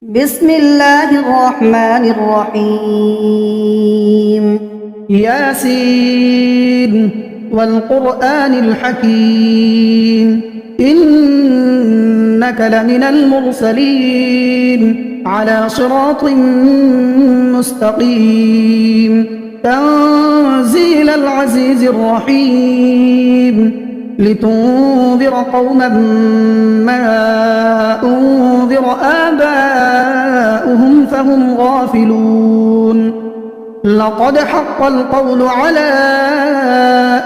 بسم الله الرحمن الرحيم ياسين والقرآن الحكيم إنك لمن المرسلين على صراط مستقيم تنزيل العزيز الرحيم لتنذر قوما ما أنذر آباؤهم فهم غافلون لقد حق القول على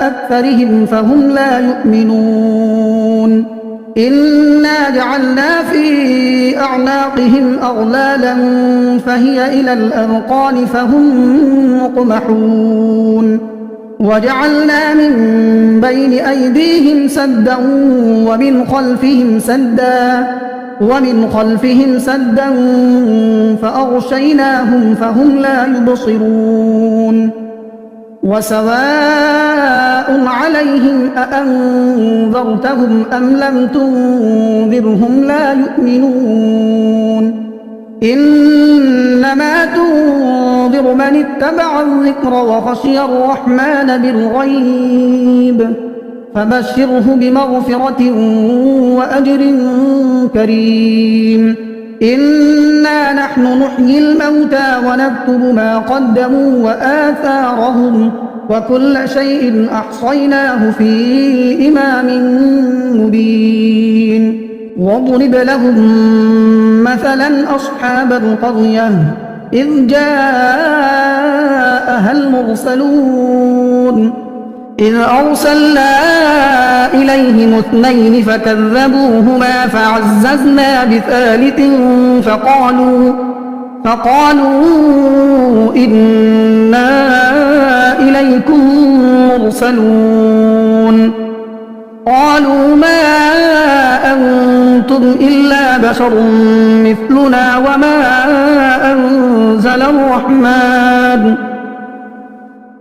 أكثرهم فهم لا يؤمنون إنا جعلنا في أعناقهم أغلالا فهي إلى الأذقان فهم مقمحون وجعلنا من بين أيديهم سدا ومن خلفهم سدا فأغشيناهم فهم لا يبصرون وسواء عليهم أأنذرتهم أم لم تنذرهم لا يؤمنون إنما تنذر من اتبع الذكر وخشي الرحمن بالغيب فبشره بمغفرة وأجر كريم إنا نحن نحيي الموتى ونكتب ما قدموا وآثارهم وكل شيء أحصيناه في إمام مبين واضرب لهم مثلا أصحاب القرية إذ جاءها المرسلون إذ أرسلنا إليهم اثنين فكذبوهما فعززنا بثالث فقالوا إنا إليكم مرسلون قالوا ما أنتم إلا بشر مثلنا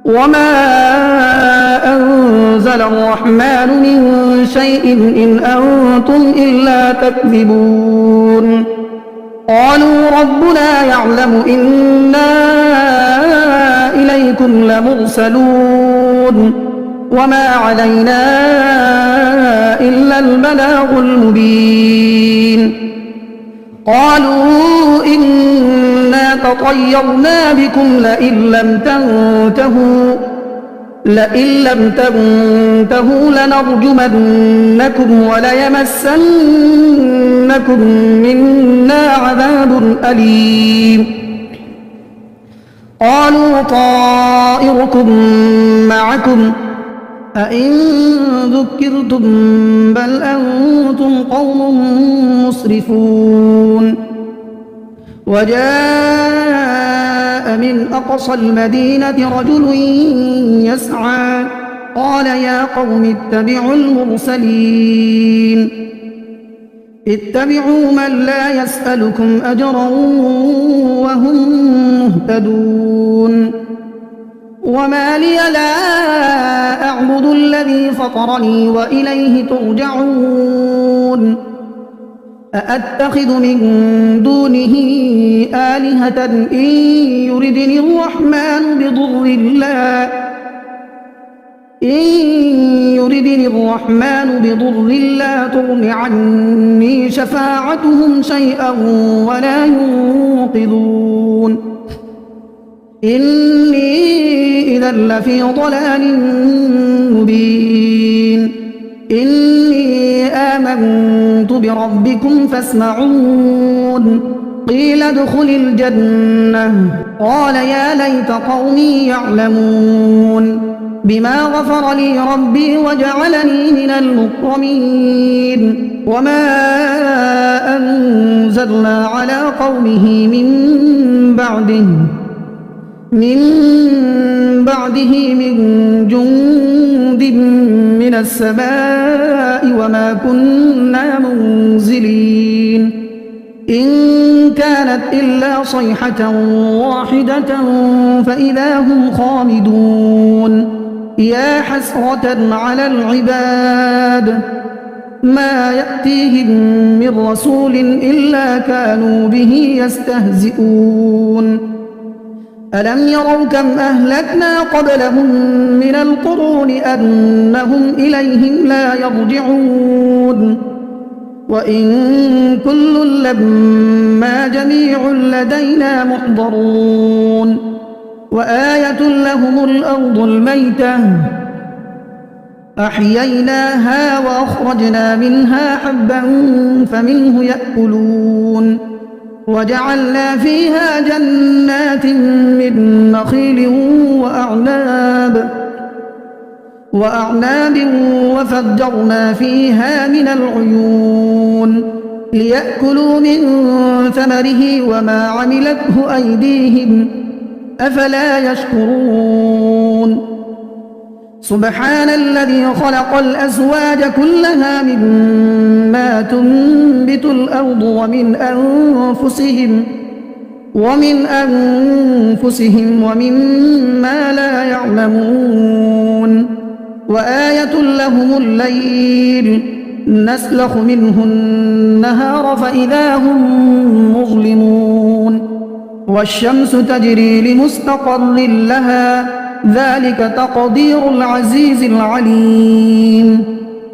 وما أنزل الرحمن من شيء إن أنتم إلا تكذبون قالوا ربنا يعلم إنا إليكم لمرسلون وما علينا إلا البلاغ المبين قالوا إنا تطيرنا بكم لئن لم تنتهوا لنرجمنكم وليمسنكم منا عذاب أليم قالوا طائركم معكم أئن ذكرتم بل أنتم قوم مسرفون وجاء من أقصى المدينة رجل يسعى قال يا قوم اتبعوا المرسلين اتبعوا من لا يسألكم أجرا وهم مهتدون وما لي لا أعبد الذي فطرني وإليه ترجعون أأتخذ من دونه آلهة إن يردني الرحمن بضر لا تغن عني شفاعتهم شيئا ولا ينقذون إني إذا لفي ضلال مبين إني آمنت بربكم فاسمعون قيل ادخل الجنة قال يا ليت قومي يعلمون بما غفر لي ربي وجعلني من المكرمين وما أنزلنا على قومه من بعده من جند من السماء وما كنا منزلين إن كانت إلا صيحة واحدة فإذا هم خامدون يا حسرة على العباد ما يأتيهم من رسول إلا كانوا به يستهزئون ألم يروا كم أهلكنا قبلهم من القرون أنهم إليهم لا يرجعون وإن كل لما جميع لدينا محضرون وآية لهم الأرض الميتة أحييناها وأخرجنا منها حبا فمنه يأكلون وجعلنا فيها جنات من نخيل وأعناب وفجرنا فيها من العيون ليأكلوا من ثمره وما عملته أيديهم أفلا يشكرون سبحان الذي خلق الأزواج كلها مما تنبت الأرض ومن أنفسهم ومما لا يعلمون وآية لهم الليل نسلخ منه النهار فإذا هم مظلمون والشمس تجري لمستقر لها ذلك تقدير العزيز العليم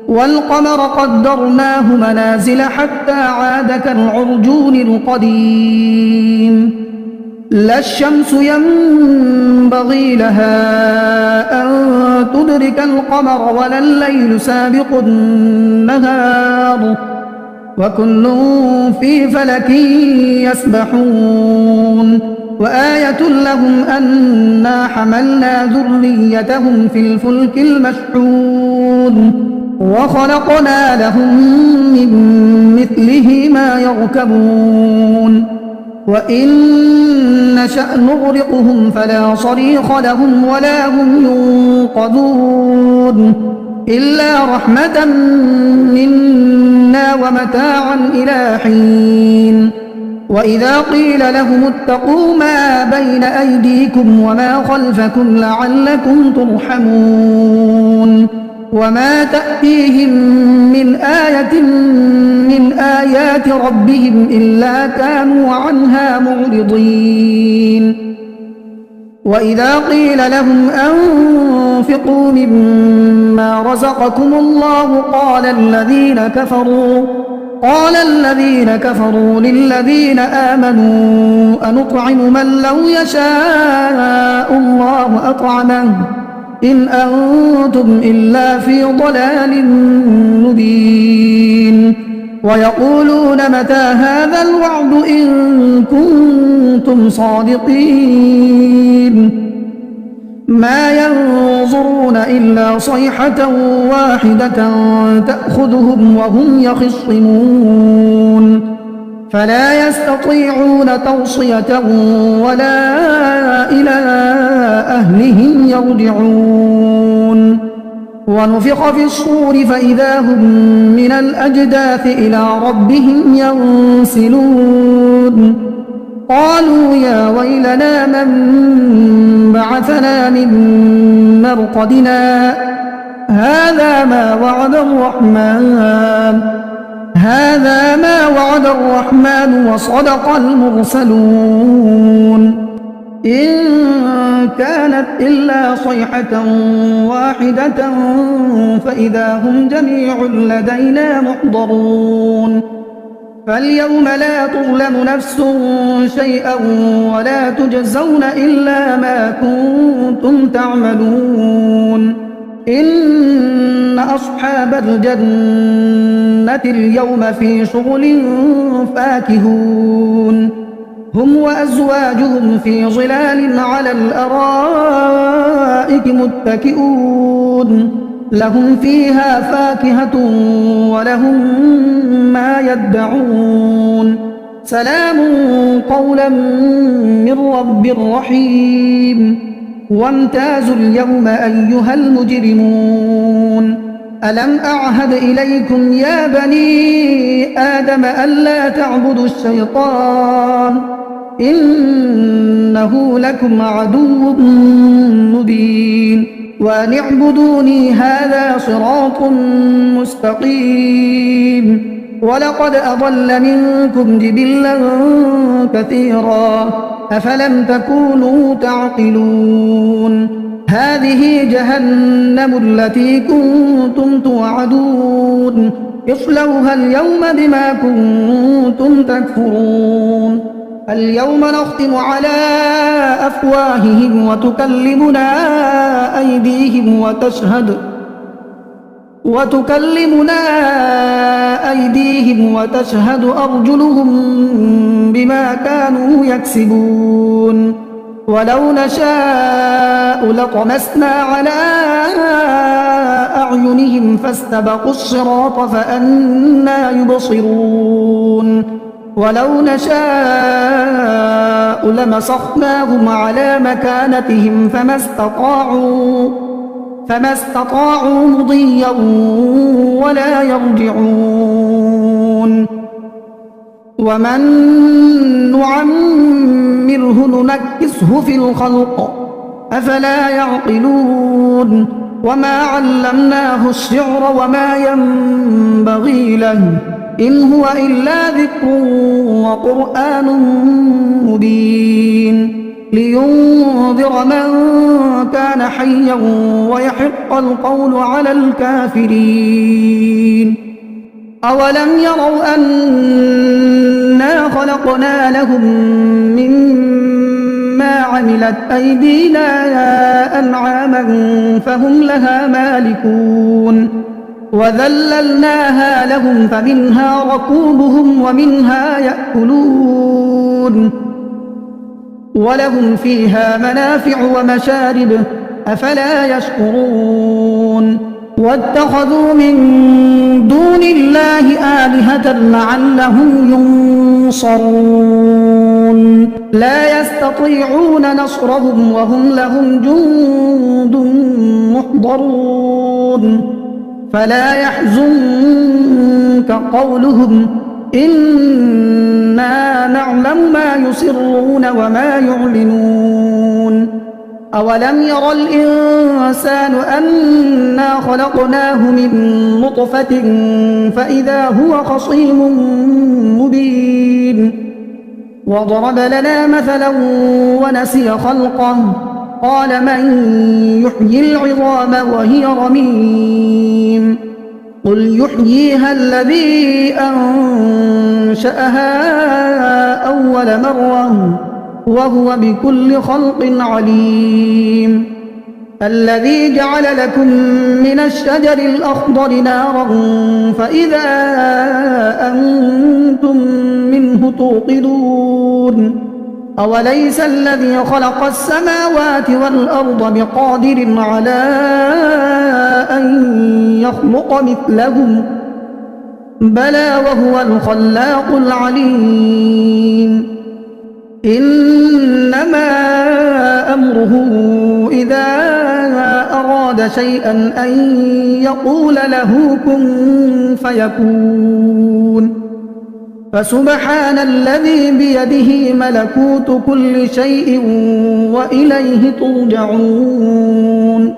والقمر قدرناه منازل حتى عاد كالعرجون القديم لا الشمس ينبغي لها أن تدرك القمر ولا الليل سابق النهار وكل في فلك يسبحون وآية لهم أنا حملنا ذريتهم في الفلك المشحون وخلقنا لهم من مثله ما يركبون وإن نشأ نغرقهم فلا صريخ لهم ولا هم ينقذون إلا رحمة منا ومتاعا إلى حين وإذا قيل لهم اتقوا ما بين أيديكم وما خلفكم لعلكم ترحمون وما تأتيهم من آية من آيات ربهم إلا كانوا عنها معرضين وإذا قيل لهم أنفقوا مما رزقكم الله قال الذين كفروا للذين آمنوا أنطعم من لو يشاء الله أطعمه إن أنتم إلا في ضلال مبين ويقولون متى هذا الوعد إن كنتم صادقين ما ينظرون إلا صيحة واحدة تأخذهم وهم يخصمون فلا يستطيعون توصية ولا إلى أهلهم يرجعون ونفخ في الصور فإذا هم من الأجداث إلى ربهم ينسلون قالوا يا ويلنا من بعثنا من مرقدنا هذا ما وعد الرحمن وصدق المرسلون إن كانت إلا صيحة واحدة فإذا هم جميع لدينا محضرون فاليوم لا تظلم نفس شيئا ولا تجزون إلا ما كنتم تعملون إن أصحاب الجنة اليوم في شغل فاكهون هم وأزواجهم في ظلال على الأرائك متكئون لهم فيها فاكهة ولهم ما يدعون سلام قولا من رب رحيم وامتازوا اليوم أيها المجرمون ألم أعهد إليكم يا بني آدم ألا تعبدوا الشيطان إنه لكم عدو مبين وأن اعبدوني هذا صراط مستقيم. ولقد أضل منكم جبلا كثيرا أفلم تكونوا تعقلون. هذه جهنم التي كنتم توعدون اصلوها اليوم بما كنتم تكفرون. اليوم نختم على أفواههم وتكلمنا أيديهم وتشهد أرجلهم بما كانوا يكسبون. ولو نشاء لطمسنا على أعينهم فاستبقوا الصراط فأنى يبصرون. ولو نشاء لمسخناهم على مكانتهم فما استطاعوا مضيا ولا يرجعون. ومن نعمره ننكسه في الخلق أفلا يعقلون. وما علمناه الشعر وما ينبغي له إن هو إلا ذكر وقرآن مبين لينذر من كان حيا ويحق القول على الكافرين. أولم يروا أنا خلقنا لهم مما عملت أيدينا أنعاما فهم لها مالكون وذللناها لهم فمنها ركوبهم ومنها يأكلون ولهم فيها منافع ومشارب أفلا يشكرون. واتخذوا من دون الله آلهة لعلهم ينصرون لا يستطيعون نصرهم وهم لهم جند محضرون. فلا يحزنك قولهم إنا نعلم ما يسرون وما يعلنون. أولم ير الإنسان أنا خلقناه من نطفة فإذا هو خصيم مبين. وضرب لنا مثلا ونسي خلقه قال من يحيي العظام وهي رميم قل يحييها الذي أنشأها أول مرة وهو بكل خلق عليم. الذي جعل لكم من الشجر الأخضر نارا فإذا أنتم منه توقدون. أوليس الذي خلق السماوات والأرض بقادر على أن يخلق مثلهم بلى وهو الخلاق العليم. إنما أمره إذا أراد شيئا أن يقول له كن فيكون. فسبحان الذي بيده ملكوت كل شيء وإليه ترجعون.